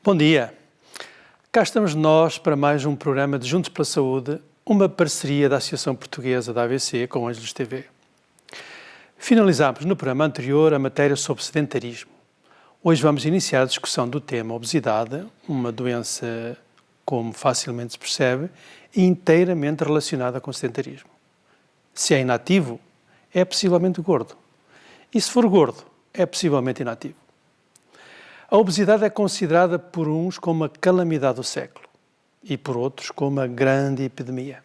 Bom dia. Cá estamos nós para mais um programa de Juntos pela Saúde, uma parceria da Associação Portuguesa da AVC com Ângelos TV. Finalizámos no programa anterior a matéria sobre sedentarismo. Hoje vamos iniciar a discussão do tema obesidade, uma doença, como facilmente se percebe, inteiramente relacionada com o sedentarismo. Se é inativo, é possivelmente gordo. E se for gordo, é possivelmente inativo. A obesidade é considerada por uns como a calamidade do século e por outros como a grande epidemia.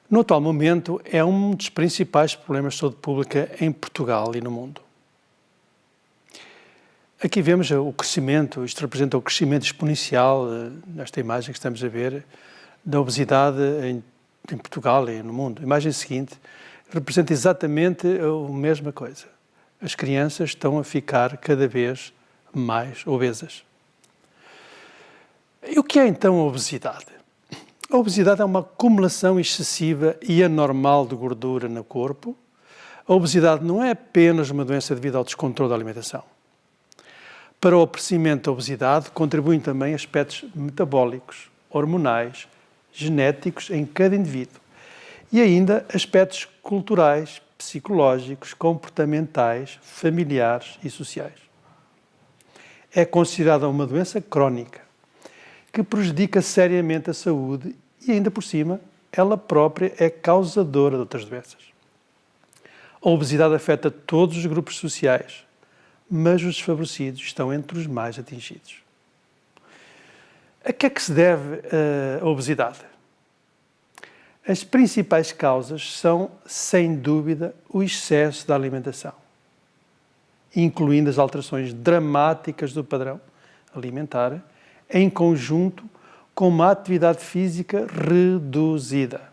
No atual momento, é um dos principais problemas de saúde pública em Portugal e no mundo. Aqui vemos o crescimento, isto representa o crescimento exponencial, nesta imagem que estamos a ver, da obesidade em Portugal e no mundo. A imagem seguinte representa exatamente a mesma coisa. As crianças estão a ficar cada vez mais obesas. E o que é então a obesidade? A obesidade é uma acumulação excessiva e anormal de gordura no corpo. A obesidade não é apenas uma doença devido ao descontrole da alimentação. Para o aparecimento da obesidade contribuem também aspectos metabólicos, hormonais, genéticos em cada indivíduo e ainda aspectos culturais, psicológicos, comportamentais, familiares e sociais. É considerada uma doença crónica, que prejudica seriamente a saúde e, ainda por cima, ela própria é causadora de outras doenças. A obesidade afeta todos os grupos sociais, mas os desfavorecidos estão entre os mais atingidos. A que é que se deve a obesidade? As principais causas são, sem dúvida, o excesso da alimentação, incluindo as alterações dramáticas do padrão alimentar, em conjunto com uma atividade física reduzida.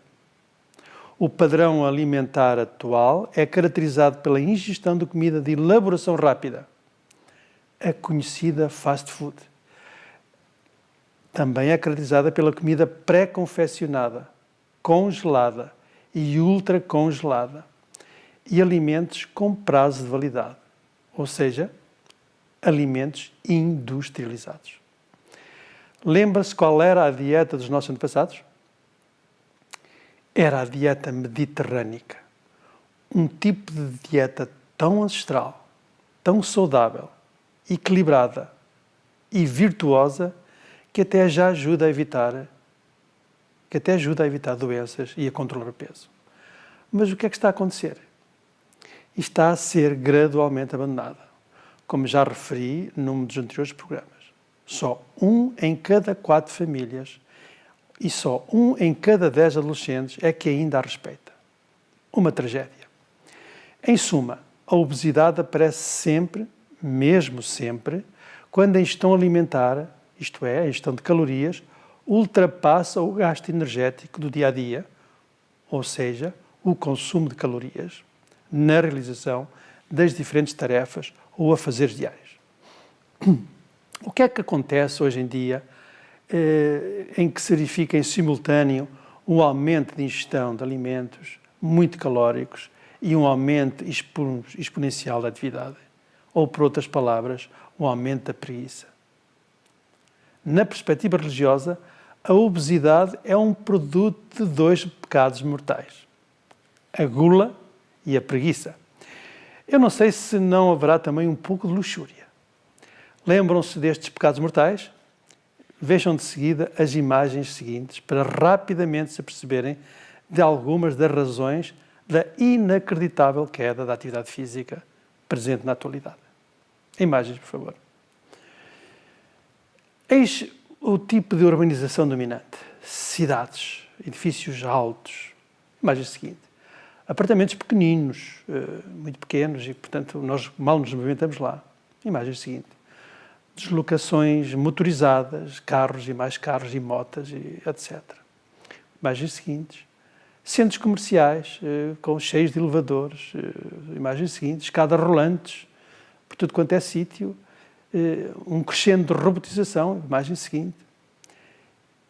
O padrão alimentar atual é caracterizado pela ingestão de comida de elaboração rápida, a conhecida fast food. Também é caracterizada pela comida pré-confeccionada, congelada e ultracongelada, e alimentos com prazo de validade, ou seja, alimentos industrializados. Lembra-se qual era a dieta dos nossos antepassados? Era a dieta mediterrânica. Um tipo de dieta tão ancestral, tão saudável, equilibrada e virtuosa que até já ajuda a evitar doenças e a controlar o peso. Mas o que é que está a acontecer? Está a ser gradualmente abandonada. Como já referi num dos anteriores programas, só 1 em cada 4 famílias e só 1 em cada 10 adolescentes é que ainda a respeita. Uma tragédia. Em suma, a obesidade aparece sempre, mesmo sempre, quando a ingestão alimentar, isto é, a ingestão de calorias, ultrapassa o gasto energético do dia-a-dia, ou seja, o consumo de calorias, na realização das diferentes tarefas ou afazeres diários. O que é que acontece hoje em dia em que se verifica em simultâneo um aumento de ingestão de alimentos muito calóricos e um aumento exponencial da atividade? Ou, por outras palavras, um aumento da preguiça. Na perspectiva religiosa, a obesidade é um produto de 2 pecados mortais: a gula e a preguiça. Eu não sei se não haverá também um pouco de luxúria. Lembram-se destes pecados mortais? Vejam de seguida as imagens seguintes para rapidamente se aperceberem de algumas das razões da inacreditável queda da atividade física presente na atualidade. Imagens, por favor. Eis o tipo de urbanização dominante. Cidades, edifícios altos. Imagem seguinte. Apartamentos pequeninos, muito pequenos, e, portanto, nós mal nos movimentamos lá. Imagem seguinte. Deslocações motorizadas, carros e mais carros e motas, etc. Imagens seguintes. Centros comerciais, cheios de elevadores. Imagens seguintes. Escadas rolantes, por tudo quanto é sítio. Um crescendo de robotização. Imagem seguinte.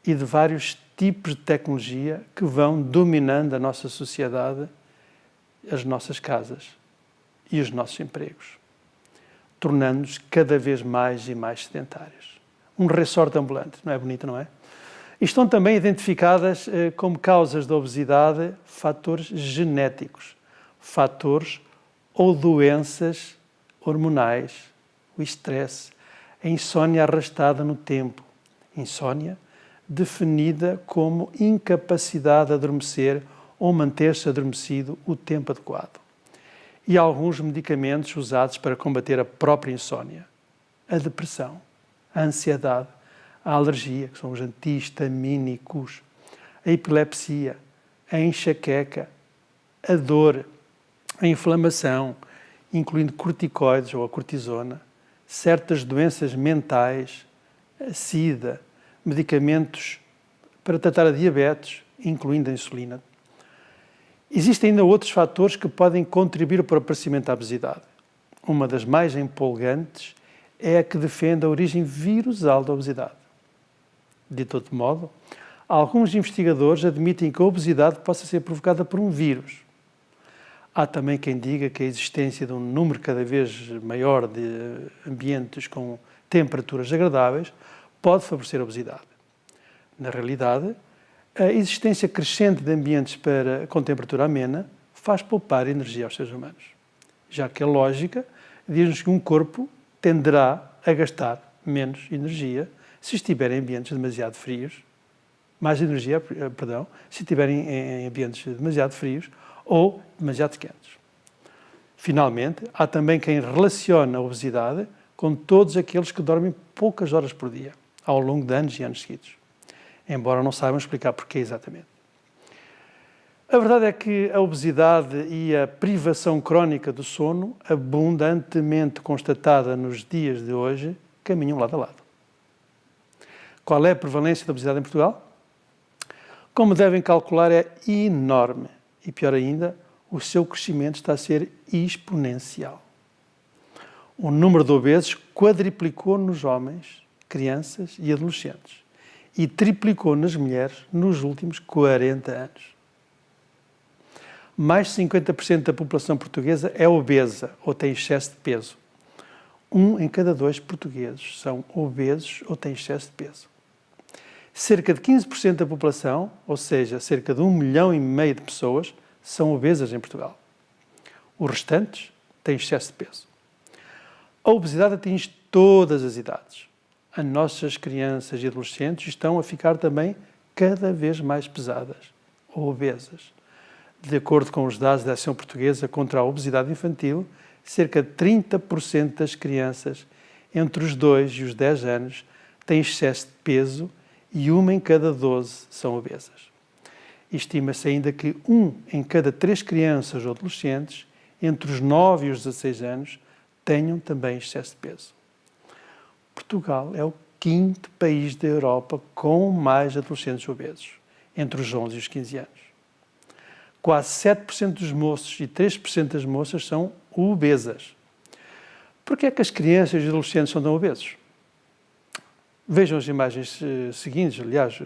E de vários tipos de tecnologia que vão dominando a nossa sociedade, as nossas casas e os nossos empregos, tornando-nos cada vez mais e mais sedentários. um resort ambulante. Não é bonito, não é? E estão também identificadas como causas da obesidade fatores genéticos, fatores ou doenças hormonais, o estresse, a insónia arrastada no tempo. Insónia definida como incapacidade de adormecer ou manter-se adormecido o tempo adequado. E alguns medicamentos usados para combater a própria insónia, a depressão, a ansiedade, a alergia, que são os antihistamínicos, a epilepsia, a enxaqueca, a dor, a inflamação, incluindo corticoides ou a cortisona, certas doenças mentais, a sida, medicamentos para tratar a diabetes, incluindo a insulina. Existem ainda outros fatores que podem contribuir para o aparecimento da obesidade. Uma das mais empolgantes é a que defende a origem virusal da obesidade. De todo modo, alguns investigadores admitem que a obesidade possa ser provocada por um vírus. Há também quem diga que a existência de um número cada vez maior de ambientes com temperaturas agradáveis pode favorecer a obesidade. Na realidade, a existência crescente de ambientes com temperatura amena faz poupar energia aos seres humanos, já que a lógica diz-nos que um corpo tenderá a gastar menos energia se estiver em ambientes demasiado frios, se estiverem em ambientes demasiado frios ou demasiado quentes. Finalmente, há também quem relaciona a obesidade com todos aqueles que dormem poucas horas por dia, ao longo de anos e anos seguidos, embora não saibam explicar porquê exatamente. A verdade é que a obesidade e a privação crónica do sono, abundantemente constatada nos dias de hoje, caminham lado a lado. Qual é a prevalência da obesidade em Portugal? Como devem calcular, é enorme. E pior ainda, o seu crescimento está a ser exponencial. O número de obesos quadriplicou nos homens, crianças e adolescentes e triplicou nas mulheres nos últimos 40 anos. Mais de 50% da população portuguesa é obesa ou tem excesso de peso. 1 em cada 2 portugueses são obesos ou têm excesso de peso. Cerca de 15% da população, ou seja, cerca de 1,5 milhão de pessoas, são obesas em Portugal. Os restantes têm excesso de peso. A obesidade atinge todas as idades. As nossas crianças e adolescentes estão a ficar também cada vez mais pesadas ou obesas. De acordo com os dados da Ação Portuguesa contra a Obesidade Infantil, cerca de 30% das crianças entre os 2 e os 10 anos têm excesso de peso e 1 em cada 12 são obesas. Estima-se ainda que 1 em cada 3 crianças ou adolescentes entre os 9 e os 16 anos tenham também excesso de peso. Portugal é o 5º país da Europa com mais adolescentes obesos, entre os 11 e os 15 anos. Quase 7% dos moços e 3% das moças são obesas. Por que é que as crianças e os adolescentes são tão obesos? Vejam as imagens seguintes, aliás,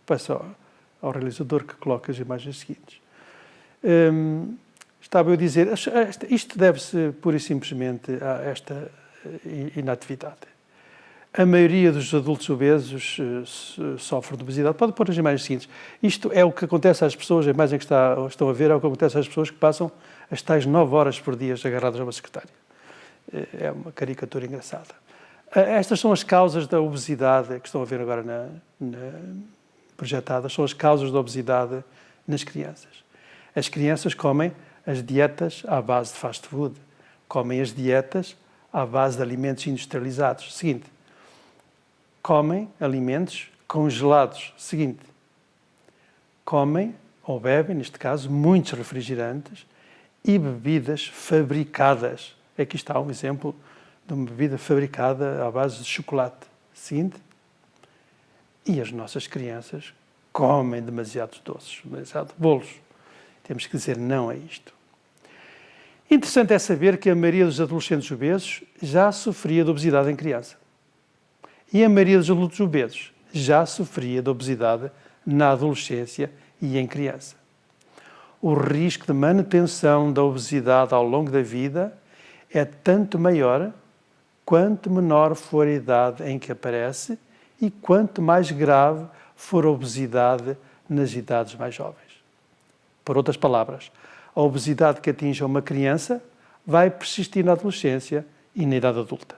peço ao realizador que coloque as imagens seguintes. Estava eu a dizer, isto deve-se pura e simplesmente a esta inatividade. A maioria dos adultos obesos sofre de obesidade. Pode pôr as imagens seguintes. Isto é o que acontece às pessoas, a imagem que estão a ver é o que acontece às pessoas que passam as tais 9 horas por dia agarradas a uma secretária. É uma caricatura engraçada. Estas são as causas da obesidade que estão a ver agora projetadas, são as causas da obesidade nas crianças. As crianças comem as dietas à base de fast food, comem as dietas à base de alimentos industrializados. Seguinte, comem alimentos congelados. Seguinte, comem ou bebem, neste caso, muitos refrigerantes e bebidas fabricadas. Aqui está um exemplo de uma bebida fabricada à base de chocolate. Seguinte, e as nossas crianças comem demasiados doces, demasiados bolos. Temos que dizer não a isto. Interessante é saber que a maioria dos adolescentes obesos já sofria de obesidade em criança. E a maioria dos adultos obesos já sofria de obesidade na adolescência e em criança. O risco de manutenção da obesidade ao longo da vida é tanto maior quanto menor for a idade em que aparece e quanto mais grave for a obesidade nas idades mais jovens. Por outras palavras, a obesidade que atinge uma criança vai persistir na adolescência e na idade adulta.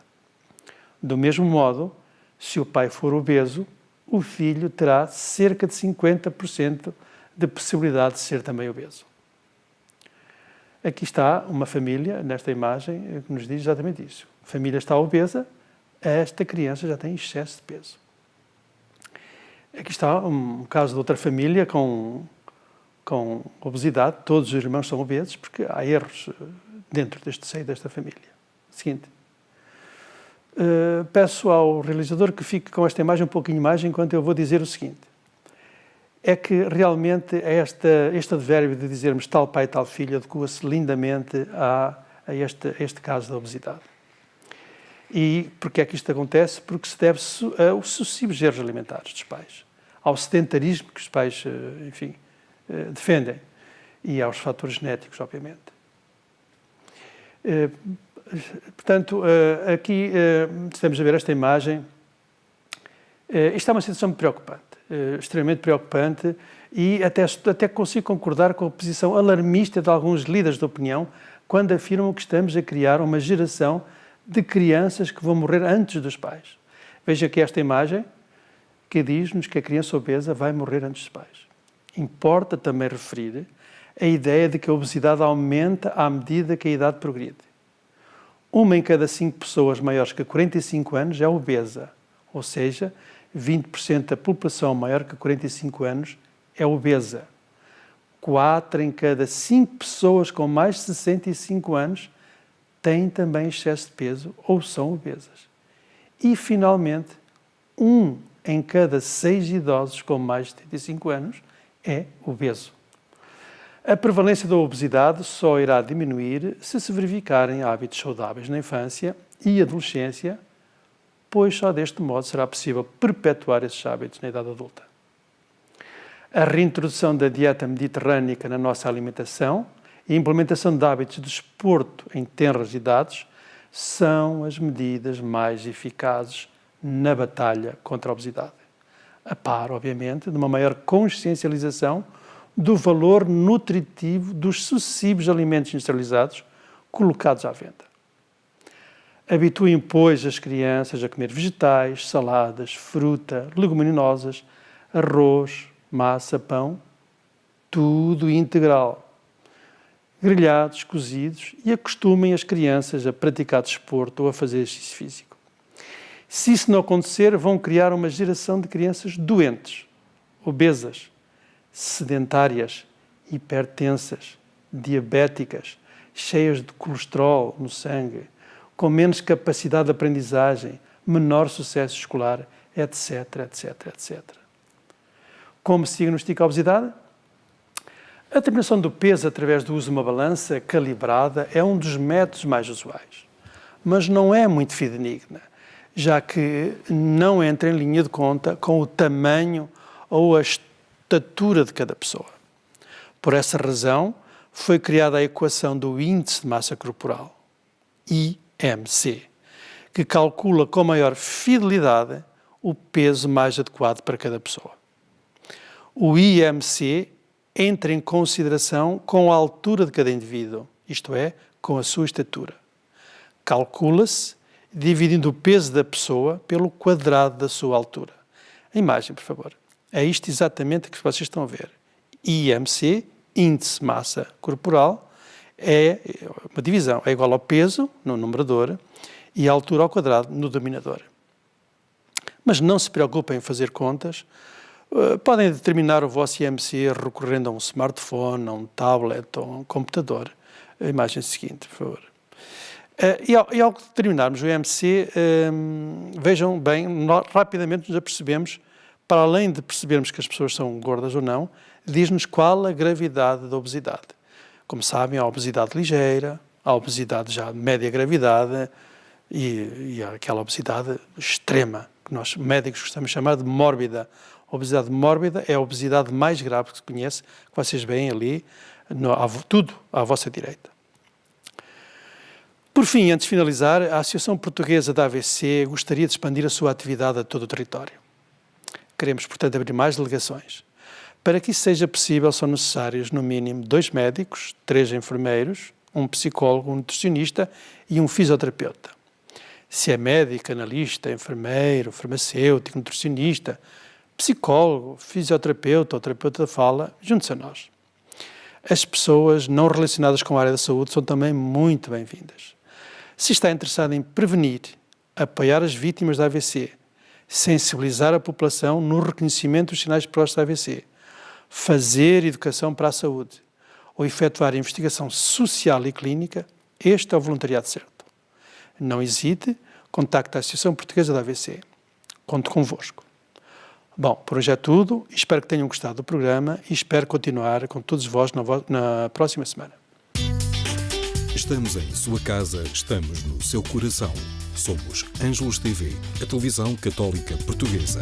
Do mesmo modo, se o pai for obeso, o filho terá cerca de 50% de possibilidade de ser também obeso. Aqui está uma família, nesta imagem, que nos diz exatamente isso. A família está obesa, esta criança já tem excesso de peso. Aqui está um caso de outra família com obesidade, todos os irmãos são obesos, porque há erros dentro deste seio desta família. Seguinte. Peço ao realizador que fique com esta imagem um pouquinho mais, enquanto eu vou dizer o seguinte. É que realmente este advérbio de dizermos tal pai, tal filho, adequa-se lindamente a este caso da obesidade. E porquê é que isto acontece? Porque se deve aos sucessivos erros alimentares dos pais, ao sedentarismo que os pais, enfim, defendem e aos fatores genéticos, obviamente. Portanto, aqui estamos a ver esta imagem. Isto é uma situação preocupante, extremamente preocupante, e até consigo concordar com a posição alarmista de alguns líderes de opinião quando afirmam que estamos a criar uma geração de crianças que vão morrer antes dos pais. Veja aqui esta imagem que diz-nos que a criança obesa vai morrer antes dos pais. Importa também referir a ideia de que a obesidade aumenta à medida que a idade progride. 1 em cada 5 pessoas maiores que 45 anos é obesa, ou seja, 20% da população maior que 45 anos é obesa. 4 em cada 5 pessoas com mais de 65 anos têm também excesso de peso ou são obesas. E, finalmente, 1 em cada 6 idosos com mais de 75 anos é obeso. A prevalência da obesidade só irá diminuir se se verificarem hábitos saudáveis na infância e adolescência, pois só deste modo será possível perpetuar esses hábitos na idade adulta. A reintrodução da dieta mediterrânica na nossa alimentação e a implementação de hábitos de desporto em tenras idades são as medidas mais eficazes na batalha contra a obesidade. A par, obviamente, de uma maior consciencialização do valor nutritivo dos sucessivos alimentos industrializados colocados à venda. Habituem, pois, as crianças a comer vegetais, saladas, fruta, leguminosas, arroz, massa, pão, tudo integral, grelhados, cozidos, e acostumem as crianças a praticar desporto ou a fazer exercício físico. Se isso não acontecer, vão criar uma geração de crianças doentes, obesas, sedentárias, hipertensas, diabéticas, cheias de colesterol no sangue, com menos capacidade de aprendizagem, menor sucesso escolar, etc, etc, etc. Como se diagnostica a obesidade? A determinação do peso através do uso de uma balança calibrada é um dos métodos mais usuais, mas não é muito fidedigna, já que não entra em linha de conta com o tamanho ou a estatura de cada pessoa. Por essa razão, foi criada a equação do Índice de Massa Corporal, IMC, que calcula com maior fidelidade o peso mais adequado para cada pessoa. O IMC entra em consideração com a altura de cada indivíduo, isto é, com a sua estatura. Calcula-se dividindo o peso da pessoa pelo quadrado da sua altura. A imagem, por favor. É isto exatamente que vocês estão a ver. IMC, Índice de Massa Corporal, é uma divisão, é igual ao peso, no numerador, e à altura ao quadrado, no denominador. Mas não se preocupem em fazer contas. Podem determinar o vosso IMC recorrendo a um smartphone, a um tablet ou a um computador. A imagem seguinte, por favor. E ao determinarmos o IMC, vejam bem, rapidamente nos apercebemos, para além de percebermos que as pessoas são gordas ou não, diz-nos qual a gravidade da obesidade. Como sabem, há obesidade ligeira, há obesidade já de média gravidade e há aquela obesidade extrema, que nós médicos gostamos de chamar de mórbida. A obesidade mórbida é a obesidade mais grave que se conhece, que vocês veem ali, tudo à vossa direita. Por fim, antes de finalizar, a Associação Portuguesa da AVC gostaria de expandir a sua atividade a todo o território. Queremos, portanto, abrir mais delegações. Para que isso seja possível, são necessários, no mínimo, 2 médicos, 3 enfermeiros, um psicólogo, um nutricionista e um fisioterapeuta. Se é médico, analista, enfermeiro, farmacêutico, nutricionista, psicólogo, fisioterapeuta ou terapeuta da fala, junte-se a nós. As pessoas não relacionadas com a área da saúde são também muito bem-vindas. Se está interessado em prevenir, apoiar as vítimas da AVC, sensibilizar a população no reconhecimento dos sinais precoces da AVC, fazer educação para a saúde ou efetuar investigação social e clínica, este é o voluntariado certo. Não hesite, contacte a Associação Portuguesa da AVC. Conto convosco. Bom, por hoje é tudo. Espero que tenham gostado do programa e espero continuar com todos vós na próxima semana. Estamos em sua casa, estamos no seu coração. Somos Ângelos TV, a televisão católica portuguesa.